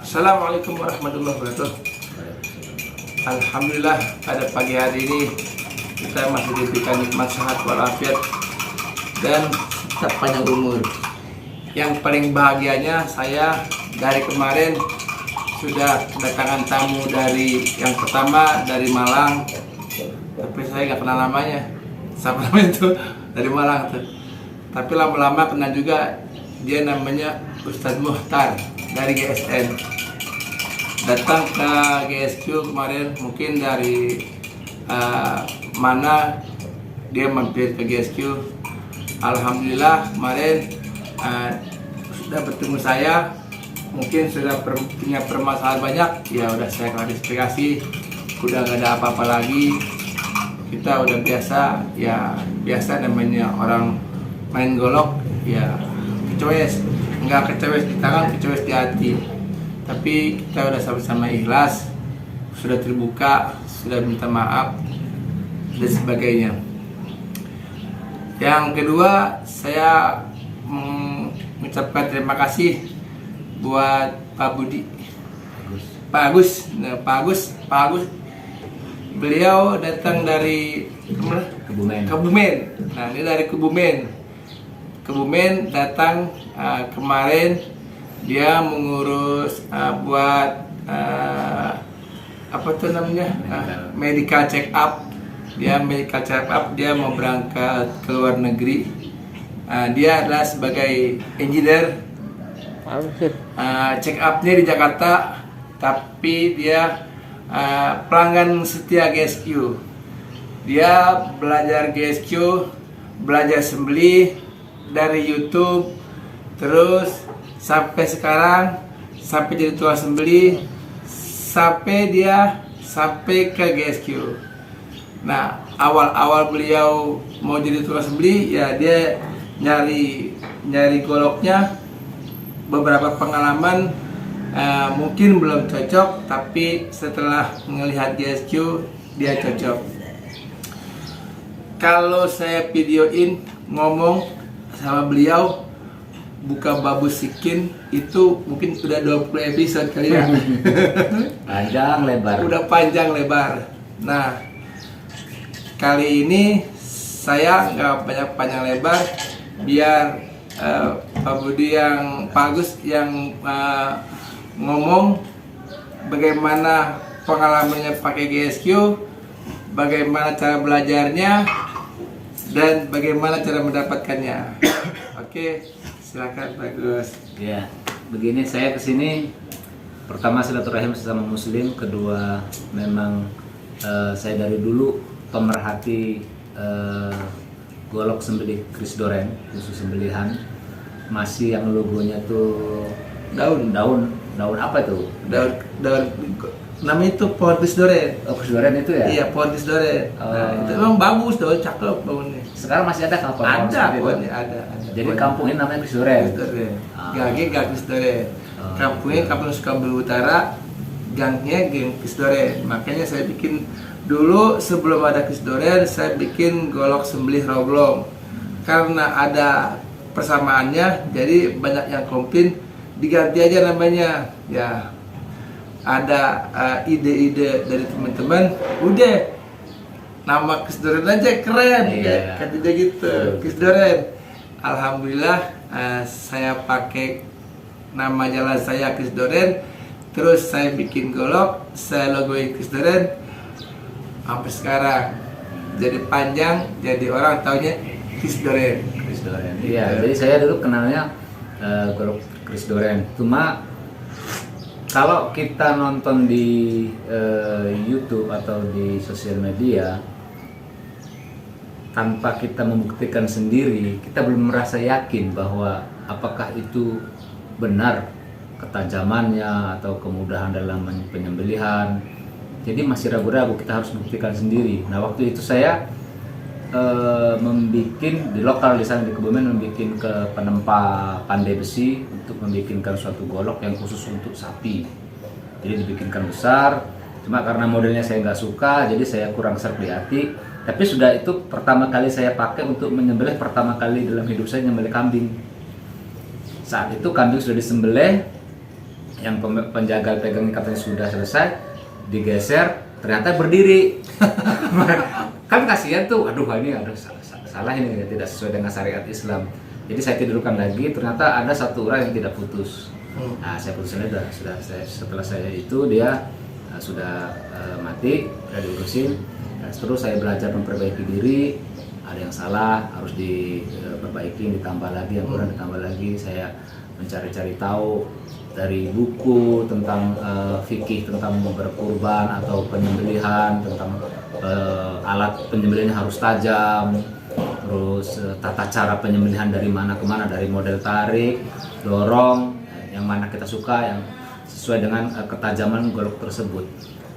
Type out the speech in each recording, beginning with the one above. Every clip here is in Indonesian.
Assalamualaikum warahmatullahi wabarakatuh. Alhamdulillah pada pagi hari ini kita masih diberikan nikmat sehat walafiat dan tetap panjang umur. Yang paling bahagianya saya dari kemarin sudah kedatangan tamu dari yang pertama dari Malang, tapi saya nggak kenal namanya. Siapa namanya itu dari Malang tuh. Tapi lama-lama kenal juga, dia namanya Ustadz Muhtar dari GSN. Datang ke GSQ kemarin, mungkin dari mana dia mampir ke GSQ. Alhamdulillah kemarin sudah bertemu saya, mungkin sudah punya permasalahan banyak, ya udah saya klarifikasi, udah gak ada apa-apa lagi. Kita udah biasa, ya biasa namanya orang main golok, ya kecewes, nggak kecewes di tangan, kecewes di hati. Tapi kita udah sama-sama ikhlas, sudah terbuka, sudah minta maaf dan sebagainya. Yang kedua, saya mengucapkan terima kasih buat Pak Budi, Pak Agus. Nah, Pak Agus, beliau datang dari Kebumen. Nah, ini dari Kebumen datang kemarin. Dia mengurus buat apa tuh namanya, medical check up. Dia mau berangkat ke luar negeri. Dia adalah sebagai engineer. Check upnya di Jakarta, tapi dia pelanggan setia GSQ. Dia belajar GSQ, belajar sembelih dari YouTube, terus sampai sekarang, sampai jadi tukang sembelih, sampai ke GSQ. Nah, awal-awal beliau mau jadi tukang sembelih, ya dia nyari goloknya. Beberapa pengalaman mungkin belum cocok, tapi setelah melihat GSQ dia cocok. Kalau saya videoin ngomong sama beliau buka babu sikin, itu mungkin udah 20 episode kali ya. Panjang lebar. Udah panjang lebar. Nah, kali ini saya nggak banyak panjang lebar, biar Pak Budi Pak Agus yang ngomong bagaimana pengalamannya pakai GSQ, bagaimana cara belajarnya, dan bagaimana cara mendapatkannya. Oke, silakan Pak Agus. Ya, begini, saya kesini pertama silaturahim sesama muslim, kedua memang saya dari dulu pemerhati golok sembelih Chris Doren, khusus sembelihan. Masih yang logonya tuh daun apa itu? Daun namanya itu pohon Chris Doren. Oh, Chris Doren itu ya? Iya, pohon Chris Doren. Nah, itu memang bagus, daun cakep daunnya. Sekarang masih ada kampung? Ada pohonnya, ada. Jadi kampung ini namanya Chris Doren. Chris Doren. Gangnya Gang Chris Doren. Kampungnya Kampung Sukabumi Utara, gangnya Gang Chris Doren. Makanya saya bikin dulu, sebelum ada Chris Doren, saya bikin golok sembelih Roblong. Karena ada persamaannya, jadi banyak yang komplain, diganti aja namanya. Ya, ada ide-ide dari teman-teman, udah nama Chris Doren aja keren, kata dia gitu, Chris Doren. Alhamdulillah, saya pakai nama jalan saya Chris Doren, terus saya bikin golok, saya logoin Chris Doren, sampai sekarang jadi panjang, jadi orang taunya Chris Doren. Iya, jadi saya dulu kenalnya golok Chris Doren. Cuma kalau kita nonton di YouTube atau di sosial media, tanpa kita membuktikan sendiri, kita belum merasa yakin bahwa apakah itu benar ketajamannya atau kemudahan dalam penyembelihan. Jadi masih ragu-ragu, kita harus membuktikan sendiri. Nah, waktu itu saya membikin di lokal di sana di Kebumen, membikin ke penempa pandai besi untuk membikinkan suatu golok yang khusus untuk sapi. Jadi dibikinkan besar, cuma karena modelnya saya nggak suka, jadi saya kurang serp di hati. Tapi sudah itu pertama kali saya pakai untuk menyembelih, pertama kali dalam hidup saya menyembelih kambing. Saat itu kambing sudah disembelih, yang penjaga pegang katanya sudah selesai, digeser, ternyata berdiri. Kan kasihan tuh, aduh ini aduh salah ini tidak sesuai dengan syariat Islam. Jadi saya tidurkan lagi, ternyata ada satu orang yang tidak putus. Nah, saya putusin sudah setelah saya itu dia sudah mati, sudah diurusin. Terus saya belajar memperbaiki diri, ada yang salah harus diperbaiki, ditambah lagi, yang kurang ditambah lagi. Saya mencari-cari tahu dari buku tentang fikih tentang berkurban atau penyembelihan, tentang alat penyembelihan harus tajam, terus tata cara penyembelihan dari mana ke mana, dari model tarik, dorong, yang mana kita suka, yang sesuai dengan ketajaman golok tersebut.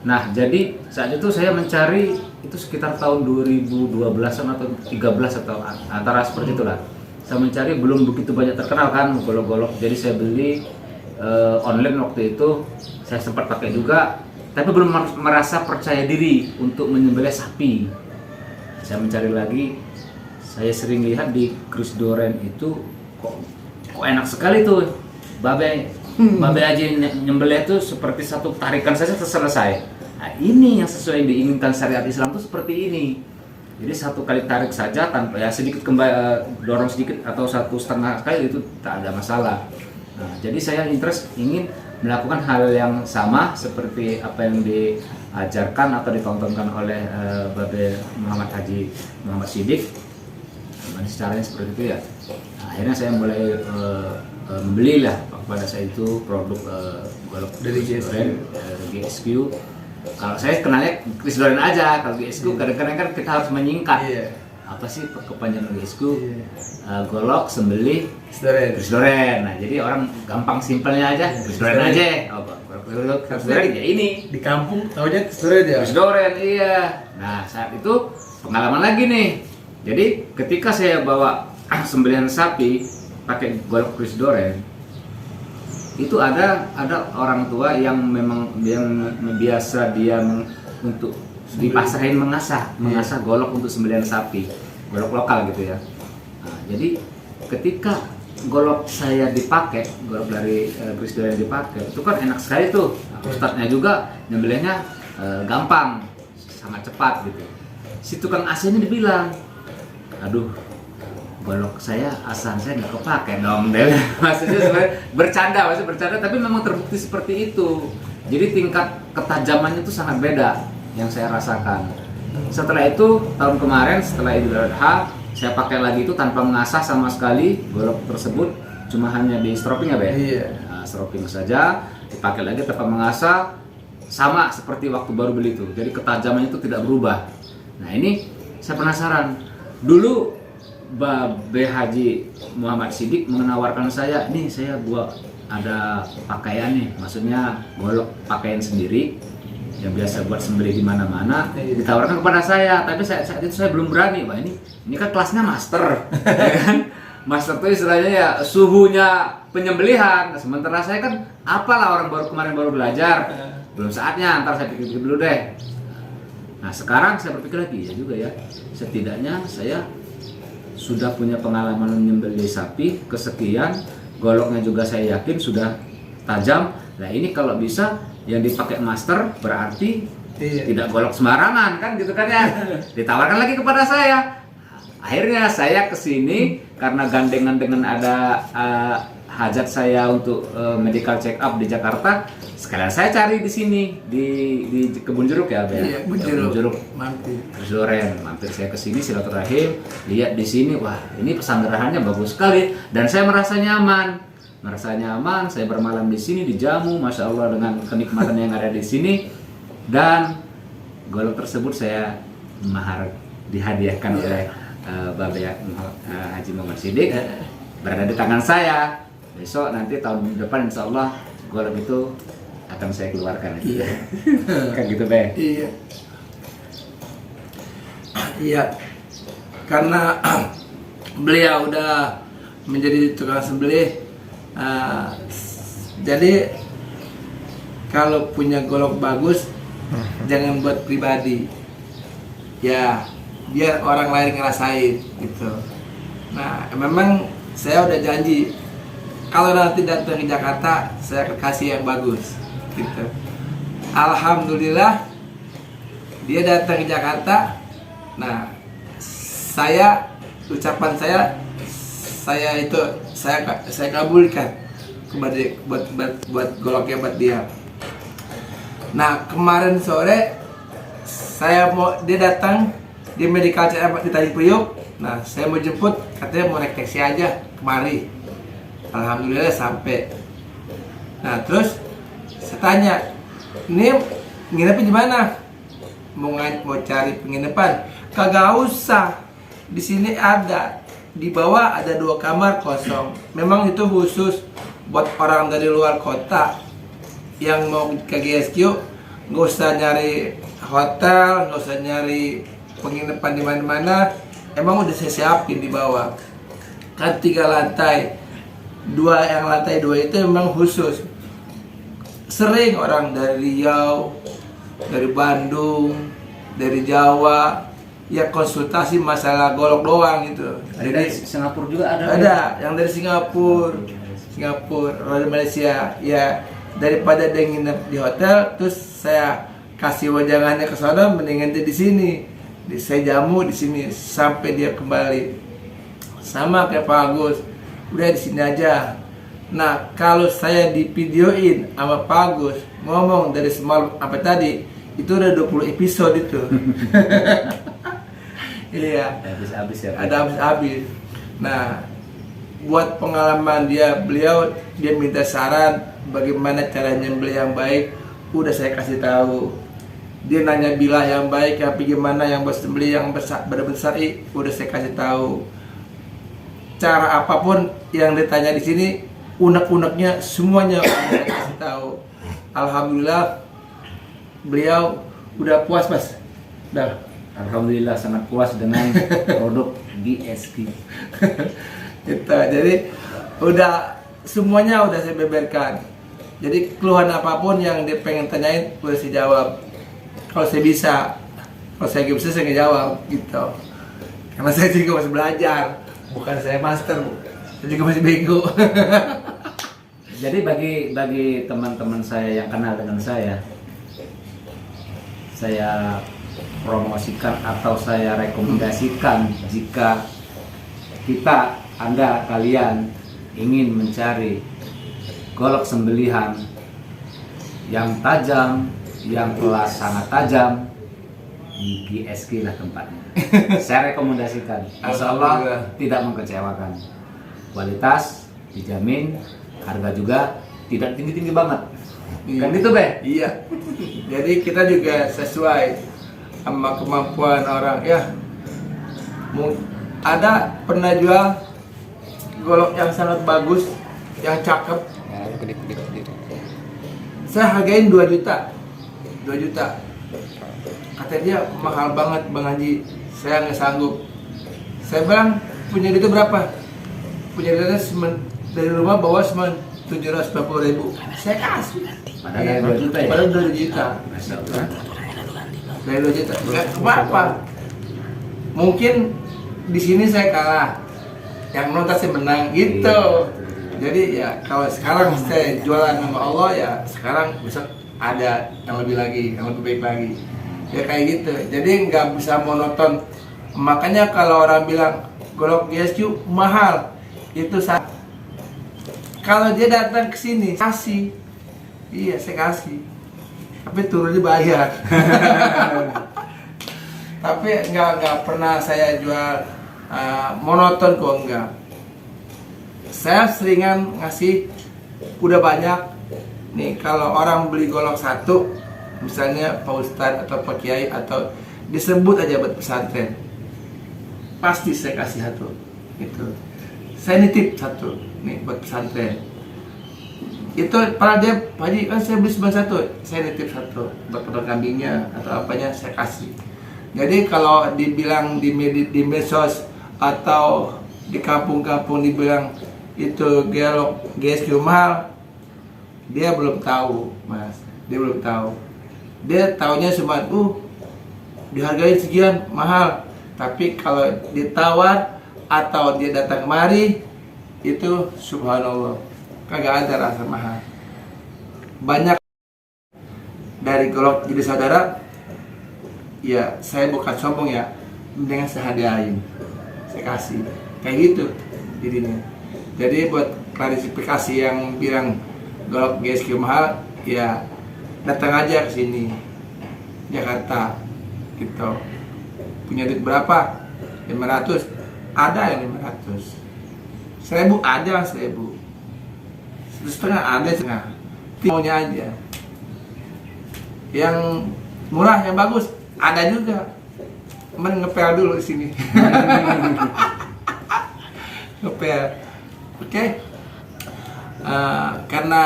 Nah, jadi saat itu saya mencari itu sekitar tahun 2012-an atau 13 atau antara seperti itulah. Saya mencari, belum begitu banyak terkenal kan golok-golok. Jadi saya beli online waktu itu, saya sempat pakai juga, tapi belum merasa percaya diri untuk menyembelih sapi. Saya mencari lagi, saya sering lihat di Chris Doren itu kok enak sekali tuh. Babe aja nyembelih itu seperti satu tarikan saja selesai. Nah, ini yang sesuai yang diinginkan syariat Islam tuh seperti ini. Jadi satu kali tarik saja tanpa ya sedikit kembali dorong sedikit atau 1,5 kali itu tak ada masalah. Nah, jadi saya ingin melakukan hal yang sama seperti apa yang diajarkan atau ditontonkan oleh Babe Muhammad Haji Muhammad Siddiq. Nah, caranya seperti itu ya. Nah, akhirnya saya mulai membelilah pada saya itu produk golok dari GSQ. Kalau saya kenalnya Chris Doren aja, kalau GSQ kadang-kadang kan kita harus menyingkat. Apa sih kepanjangan GSQ? Golok sembelih Chris Doren. Nah, jadi orang gampang simpelnya aja Chris Doren aja. Oh, golok Chris Doren ya ini. Di kampung taunya Chris Doren ya. Chris Doren, iya. Nah, saat itu pengalaman lagi nih. Jadi ketika saya bawa sembelihan sapi pakai golok Chris Doren, itu ada orang tua yang memang yang biasa untuk dipasrahin mengasah golok untuk sembelihan sapi, golok lokal gitu ya. Nah, jadi ketika golok saya dipakai, golok dari Chris Doren dipakai, itu kan enak sekali tuh. Ustadznya juga nyembelihnya gampang, sangat cepat gitu. Si tukang AC-nya dibilang, aduh, golok saya asan saya nggak kepake dong deh. Maksudnya sebenarnya bercanda tapi memang terbukti seperti itu. Jadi tingkat ketajamannya itu sangat beda yang saya rasakan. Setelah itu tahun kemarin setelah Idul Adha saya pakai lagi itu tanpa mengasah sama sekali golok tersebut, cuma hanya di stropping ya Be? Iya. Nah, stropping saja, dipakai lagi tanpa mengasah, sama seperti waktu baru beli itu. Jadi ketajamannya itu tidak berubah. Nah ini saya penasaran. Dulu Babe Haji Muhammad Siddiq menawarkan saya, nih saya buat ada pakaian nih, maksudnya golok pakaian sendiri yang biasa buat sembelih di mana-mana, ditawarkan kepada saya, tapi saat itu saya belum berani. Wah ini kan kelasnya master, ya kan? Master itu istilahnya ya suhunya penyembelihan. Sementara saya kan apalah orang kemarin baru belajar, belum saatnya. Ntar saya pikir dulu deh. Nah sekarang saya berpikir lagi ya juga ya, setidaknya saya sudah punya pengalaman menyembelih sapi kesekian, goloknya juga saya yakin sudah tajam. Nah ini kalau bisa yang dipakai master berarti tidak golok sembarangan kan gitu kan ya. Ditawarkan lagi kepada saya. Akhirnya saya kesini karena gandengan dengan ada hajat saya untuk medical check up di Jakarta. Sekalian saya cari di sini di Kebun Jeruk ya, Be. Iya, Kebun Jeruk. Mampir. Chris Doren, mampir saya ke sini silaturahim, lihat di sini, wah, ini pesanggerahannya bagus sekali dan saya merasa nyaman. Saya bermalam di sini dijamu, masya Allah dengan kenikmatan yang ada di sini dan golok tersebut saya dihadiahkan oleh Babe Haji Muhammad Siddiq berada di tangan saya. Besok nanti tahun depan insya Allah golok itu akan saya keluarkan. Iya. Kan gitu Be. Iya. Iya. Karena beliau udah menjadi tukang sembelih, jadi kalau punya golok bagus jangan buat pribadi. Ya, biar orang lain ngerasain gitu. Nah, memang saya udah janji kalau nanti datang ke Jakarta saya akan kasih yang bagus gitu. Alhamdulillah dia datang ke Jakarta. Nah, ucapan saya itu saya kabulkan buat goloknya buat dia. Nah, kemarin sore dia datang di medical check up di Tanjung Priok. Nah, saya mau jemput, katanya mau naik taksi aja kemari. Alhamdulillah sampai. Nah, terus saya tanya, ini nginepnya di mana? Mau cari penginapan? Kagak usah. Di sini ada, di bawah ada 2 kamar kosong. Memang itu khusus buat orang dari luar kota yang mau ke GSQ. Nggak usah nyari hotel, nggak usah nyari penginapan di mana-mana. Emang udah saya siapin di bawah. Kan 3 lantai, yang lantai 2 itu memang khusus. Sering orang dari Riau, dari Bandung, dari Jawa, ya konsultasi masalah golok doang gitu. Ada dari Singapura juga ada. Ada yang dari Singapura, dari Malaysia. Ya daripada dia nginep di hotel, terus saya kasih wajangannya ke sana, mendingan dia di sini. Saya jamu di sini sampai dia kembali. Sama kayak Pak Agus, udah di sini aja. Nah, kalau saya di videoin sama Pak Agus ngomong dari semalam apa tadi, itu udah 20 episode itu. Iya. Habis-habis ya. Ada habis-habis. Nah, buat pengalaman beliau minta saran bagaimana cara nyembelih yang baik, udah saya kasih tahu. Dia nanya bilah yang baik, tapi gimana yang bersembelih yang berbesar, udah saya kasih tahu. Cara apapun yang ditanya di sini, unek-uneknya semuanya udah saya kasih tahu. Alhamdulillah, beliau udah puas, Mas. Dah. Alhamdulillah sangat puas dengan produk GSQ. Gitu. Jadi udah semuanya udah saya beberkan. Jadi keluhan apapun yang dia pengen tanyain udah saya jawab. Kalau saya bisa, kalau saya nggak bisa saya nggak jawab gitu. Karena saya juga masih belajar, bukan saya master, saya juga masih bego. Jadi bagi teman-teman saya yang kenal dengan saya promosikan atau saya rekomendasikan jika kalian ingin mencari golok sembelihan yang tajam, yang kelas sangat tajam, di GSQ lah tempatnya. Saya rekomendasikan, insya Allah tidak mengecewakan. Kualitas dijamin, harga juga tidak tinggi-tinggi banget. Kan itu, Be? Iya. Jadi kita juga sesuai sama kemampuan orang ya. Ada pernah jual golok yang sangat bagus, yang cakep. Saya hargain 2 juta. 2 juta. Kata dia mahal banget Bang Haji, saya nggak sanggup. Saya bilang, punya duit berapa? Punya duitnya dari rumah bawa cuma 750.000. Saya kasih. Padahal 2 juta ya? Padahal 2 juta. Dari 2 juta. Nggak apa-apa. Mungkin di sini saya kalah. Yang nonton saya menang gitu. Jadi ya kalau sekarang saya jualan sama Allah ya sekarang besok ada yang lebih lagi, yang lebih baik lagi. Ya kayak gitu. Jadi nggak bisa monoton. Makanya kalau orang bilang golok GSQ mahal, itu kalau dia datang ke sini kasih, iya saya kasih, tapi turun dibayar. Tapi nggak pernah saya jual monoton kok, enggak. Saya seringan ngasih, udah banyak nih kalau orang beli golok 1, misalnya Pak Ustadz atau Pak Kiai atau disebut aja buat pesantren, pasti saya kasih 1 gitu. Saya nitip 1 nih buat pesantren. Itu padahal dia, Pak Haji kan saya beli cuma 1, saya nitip 1 buat potong kambingnya atau apanya saya kasih. Jadi kalau dibilang di medsos atau di kampung-kampung dibilang itu golok GSQ mahal, dia belum tahu, Mas. Dia belum tahu. Dia taunya cuma dihargai sekian mahal. Tapi kalau ditawar atau dia datang kemari, itu subhanallah. kagak ada rasa mahal. Banyak dari golok jadi saudara, ya saya bukan sombong ya, dengan saya hadiahin, saya kasih, kayak gitu jadinya. Jadi buat klarifikasi yang bilang golok GSQ mahal, ya datang aja ke sini Jakarta gitu. Punya duit berapa? 500, ada yang 500. 1000 ada, 1000. 1,5 ada, setengah. Maunya aja. Yang murah, yang bagus ada juga. Cuman ngepel dulu di sini. Ngepel. Oke. Karena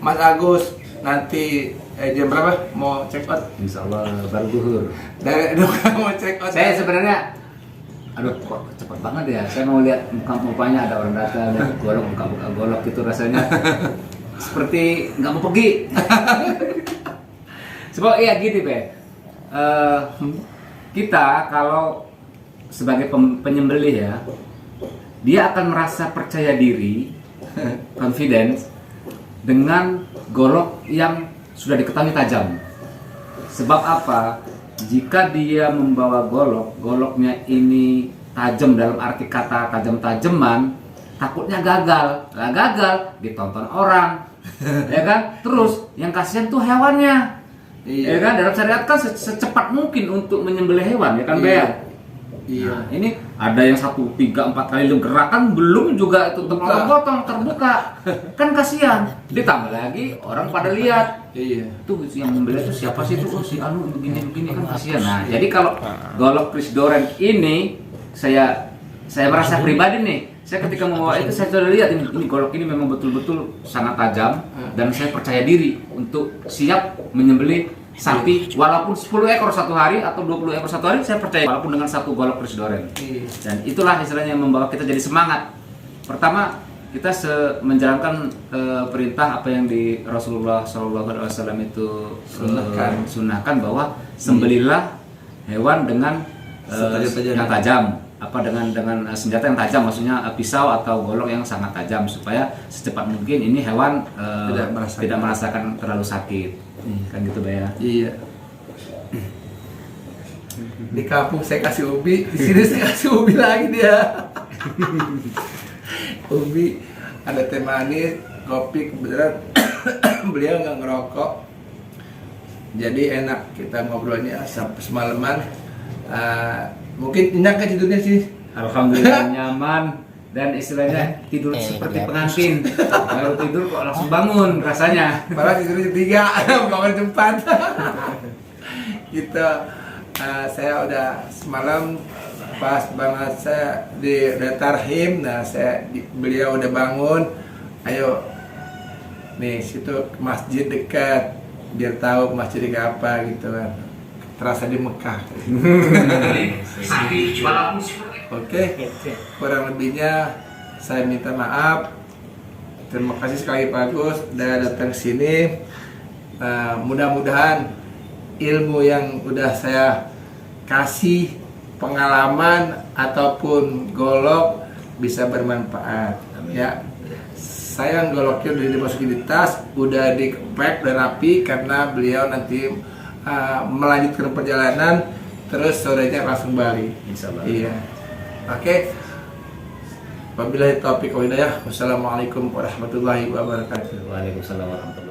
Mas Agus nanti jam berapa mau check out? Insya Allah baru zuhur. Dari mau check out. Saya sebenarnya, aduh kok cepat banget ya. Saya mau lihat mukanya, ada orang datang, lihat golok, buka golok gitu rasanya seperti nggak mau pergi. Sebab iya gitu Pak. Kita kalau sebagai penyembelih ya, dia akan merasa percaya diri, confidence dengan golok yang sudah diketahui tajam. Sebab apa? Jika dia membawa goloknya ini tajam dalam arti kata tajam-tajaman, takutnya gagal. Nah, gagal ditonton orang, ya kan? Terus yang kasihan tuh hewannya, ya kan? Dalam syariat kan secepat mungkin untuk menyembelih hewan, ya kan, Bea? Iya. Nah, ini ada yang 1, 3, 4 kali gerakan belum juga itu potong terbuka, kan kasihan. Ditambah lagi orang pada lihat. Iya. Tuh yang membeli itu siapa sih itu? Oh si Anu begini kan kasihan. Nah, jadi kalau golok Chris Doren ini saya merasa pribadi nih, saya ketika membawa itu saya sudah lihat ini golok ini memang betul-betul sangat tajam dan saya percaya diri untuk siap menyembelih sapi walaupun 10 ekor satu hari atau 20 ekor satu hari, saya percaya walaupun dengan satu golok Chris Doren. Dan itulah istilahnya yang membawa kita jadi semangat. Pertama, kita menjalankan perintah apa yang di Rasulullah SAW itu sunnahkan bahwa sembelilah hewan dengan yang tajam, apa dengan senjata yang tajam, maksudnya pisau atau golok yang sangat tajam supaya secepat mungkin ini hewan tidak merasakan terlalu sakit. Kan gitu Baya. Iya. Di kampung saya kasih ubi, di sini saya kasih ubi lagi dia. Ubi, ada teh manis, kopi, kebetulan beliau nggak ngerokok, jadi enak kita ngobrolnya sampai semalaman. Mungkin enak kan tidurnya sih? Alhamdulillah nyaman dan istilahnya tidur seperti pengantin. Baru tidur kok langsung bangun rasanya. Padahal tidurnya 3, bangun cepat. Gitu. Saya udah semalam pas banget saya di Tarhim. Nah, beliau udah bangun. Ayo, nih situ masjid dekat, biar tahu masjid dekat apa gitu kan. Terasa di Mekah. Oke, kurang lebihnya saya minta maaf. Terima kasih sekali Pak Agus udah datang sini. Mudah-mudahan ilmu yang udah saya kasih, pengalaman ataupun golok bisa bermanfaat. Ya, saya goloknya udah dimasukin di tas, udah di-pack, udah rapi karena beliau nanti melanjutkan perjalanan, terus sorenya langsung balik. Insyaallah. Iya. Oke. Wabillahi taufiq wal hidayah. Wassalamualaikum warahmatullahi wabarakatuh. Waalaikumsalam warahmatullahi wabarakatuh.